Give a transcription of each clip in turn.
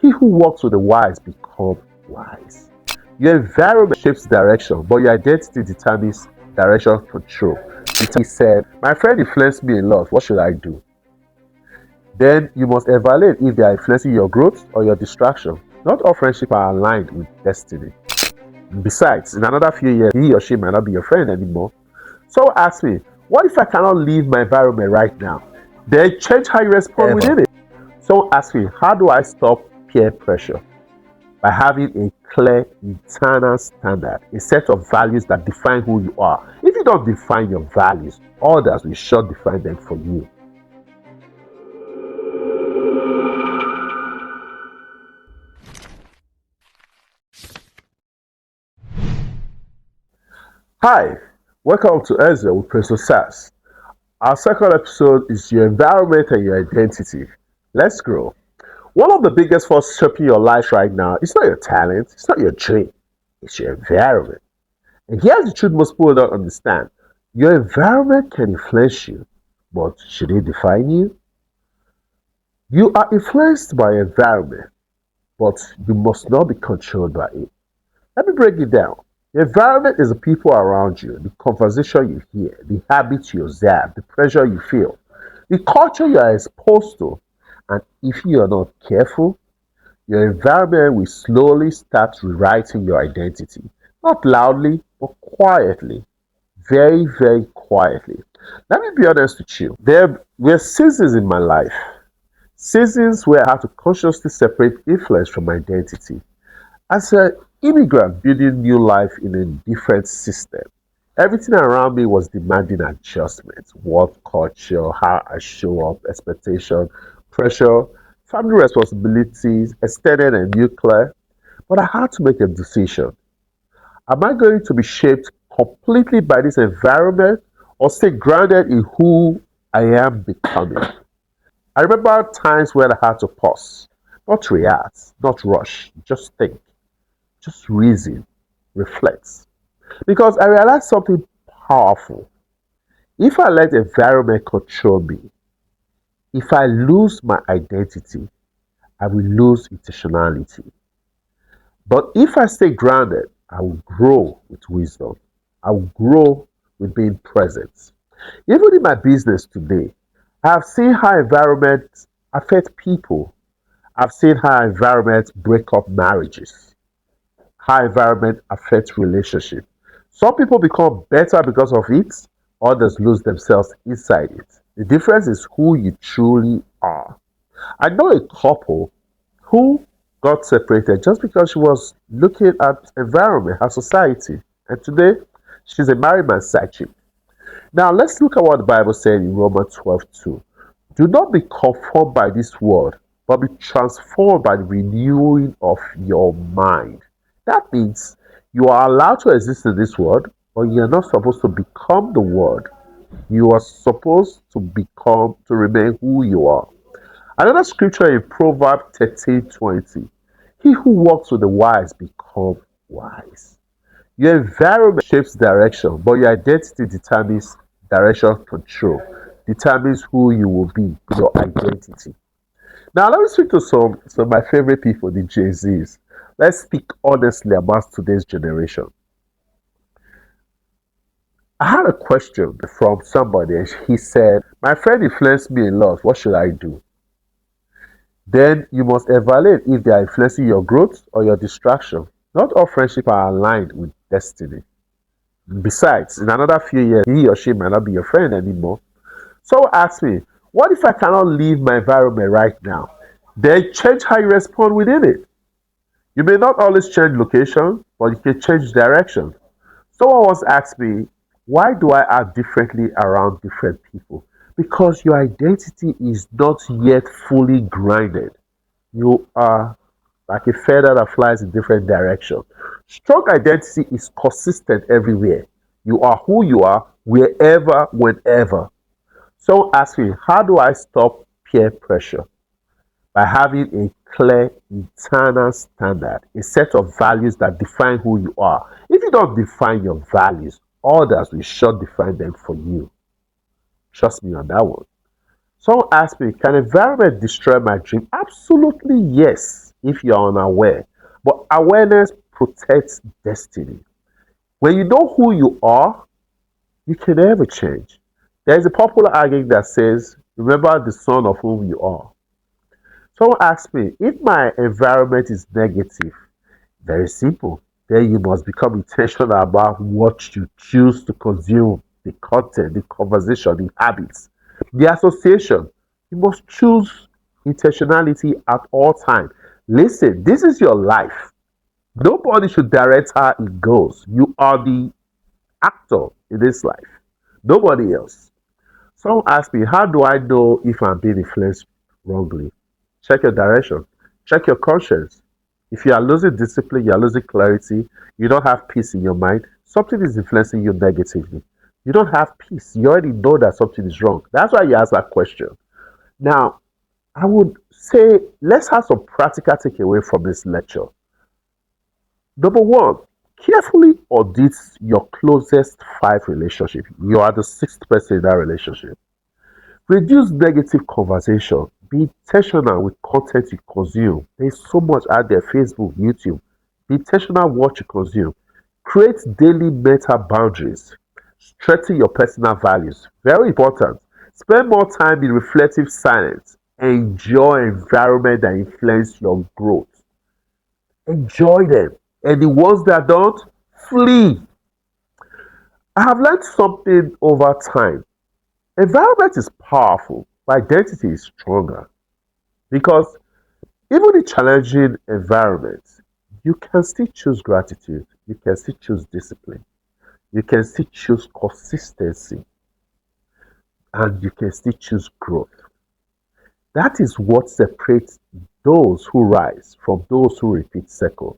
He who walks with the wise becomes wise. Your environment shapes direction, but your identity determines direction for true. He said, my friend influenced me a lot. What should I do? Then you must evaluate if they are influencing your growth or your distraction. Not all friendships are aligned with destiny. Besides, in another few years, he or she might not be your friend anymore. So ask me, what if I cannot leave my environment right now? Then change how you respond within it. So ask me, how do I stop peer pressure? By having a clear internal standard, a set of values that define who you are. If you don't define your values, others will sure define them for you. Hi, welcome to Ezra with Presto SAS. Our second episode is your environment and your identity. Let's grow. One of the biggest forces shaping your life right now is not your talent, it's not your dream, it's your environment. And here's the truth most people don't understand. Your environment can influence you, but should it define you? You are influenced by your environment, but you must not be controlled by it. Let me break it down. The environment is the people around you, the conversation you hear, the habits you observe, the pressure you feel, the culture you are exposed to. And if you are not careful, your environment will slowly start rewriting your identity. Not loudly, but quietly. Very, very quietly. Let me be honest with you. There were seasons in my life, seasons where I had to consciously separate influence from identity. As an immigrant building new life in a different system, everything around me was demanding adjustment. Work culture, how I show up, expectation, pressure, family responsibilities, extended and nuclear. But I had to make a decision. Am I going to be shaped completely by this environment or stay grounded in who I am becoming? I remember times when I had to pause, not react, not rush, just think, just reason, reflect. Because I realized something powerful. If I let the environment control me, if I lose my identity, I will lose intentionality. But if I stay grounded, I will grow with wisdom. I will grow with being present. Even in my business today, I have seen how environments affect people. I've seen how environments break up marriages, how environment affects relationships. Some people become better because of it, others lose themselves inside it. The difference is who you truly are. I know a couple who got separated just because she was looking at environment, her society. And today, she's a married man's side chick. Now, let's look at what the Bible said in Romans 12:2. Do not be conformed by this world, but be transformed by the renewing of your mind. That means you are allowed to exist in this world, but you are not supposed to become the world. You are supposed to become, to remain who you are. Another scripture in Proverbs 13:20. He who walks with the wise becomes wise. Your environment shapes direction, but your identity determines direction control, determines who you will be, your identity. Now let me speak to some of my favorite people, the Jay Z's. Let's speak honestly about today's generation. I had a question from somebody and he said, my friend influenced me a lot. What should I do? Then you must evaluate if they are influencing your growth or your distraction. Not all friendships are aligned with destiny. Besides, in another few years, he or she might not be your friend anymore. So ask me, what if I cannot leave my environment right now? Then change how you respond within it. You may not always change location, but you can change direction. Someone once asked me, why do I act differently around different people? Because your identity is not yet fully grounded. You are like a feather that flies in different directions. Strong identity is consistent everywhere. You are who you are, wherever, whenever. So ask me, how do I stop peer pressure? By having a clear internal standard, a set of values that define who you are. If you don't define your values, others will sure define them for you. Trust me on that one. Someone asked me, can environment destroy my dream? Absolutely yes. if you are unaware. But awareness protects destiny. When you know who you are, you can never change. There is a popular argument that says, remember the son of whom you are. Someone asked me, if my environment is negative, very simple. Then you must become intentional about what you choose to consume, the content, the conversation, the habits, the association. You must choose intentionality at all times. Listen, this is your life. Nobody should direct how it goes. You are the actor in this life. Nobody else. Someone asked me, how do I know if I'm being influenced wrongly? Check your direction. Check your conscience. If you are losing discipline, you are losing clarity, you don't have peace in your mind, something is influencing you negatively. You don't have peace. You already know that something is wrong. That's why you ask that question. Now, I would say let's have some practical takeaway from this lecture. Number one, carefully audit your closest five relationships. You are the sixth person in that relationship. Reduce negative conversation. Be intentional with content you consume. There's so much out there, Facebook, YouTube. Be intentional what you consume. Create daily mental boundaries. Strengthen your personal values. Very important. Spend more time in reflective silence. Enjoy environment that influence your growth. Enjoy them. And the ones that don't, flee. I have learned something over time. Environment is powerful, but identity is stronger. Because even in challenging environments, you can still choose gratitude, you can still choose discipline, you can still choose consistency, and you can still choose growth. That is what separates those who rise from those who repeat cycles.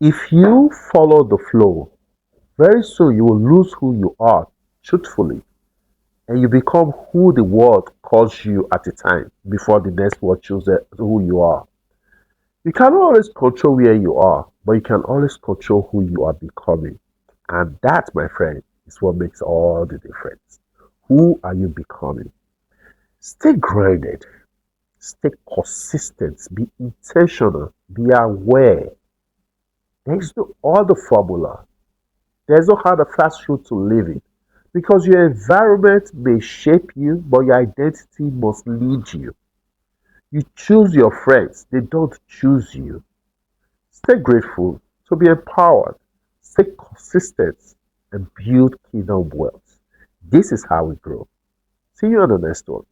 If you follow the flow, very soon you will lose who you are truthfully and you become who the world calls you at a time before the next world chooses who you are. You cannot always control where you are, but you can always control who you are becoming. And that, my friend, is what makes all the difference. Who are you becoming? Stay grounded, stay consistent, be intentional, be aware. There's no other formula. There's no hard or fast route to living. Because your environment may shape you, but your identity must lead you. You choose your friends, they don't choose you. Stay grateful to be empowered, stay consistent, and build kingdom wealth. This is how we grow. See you on the next one.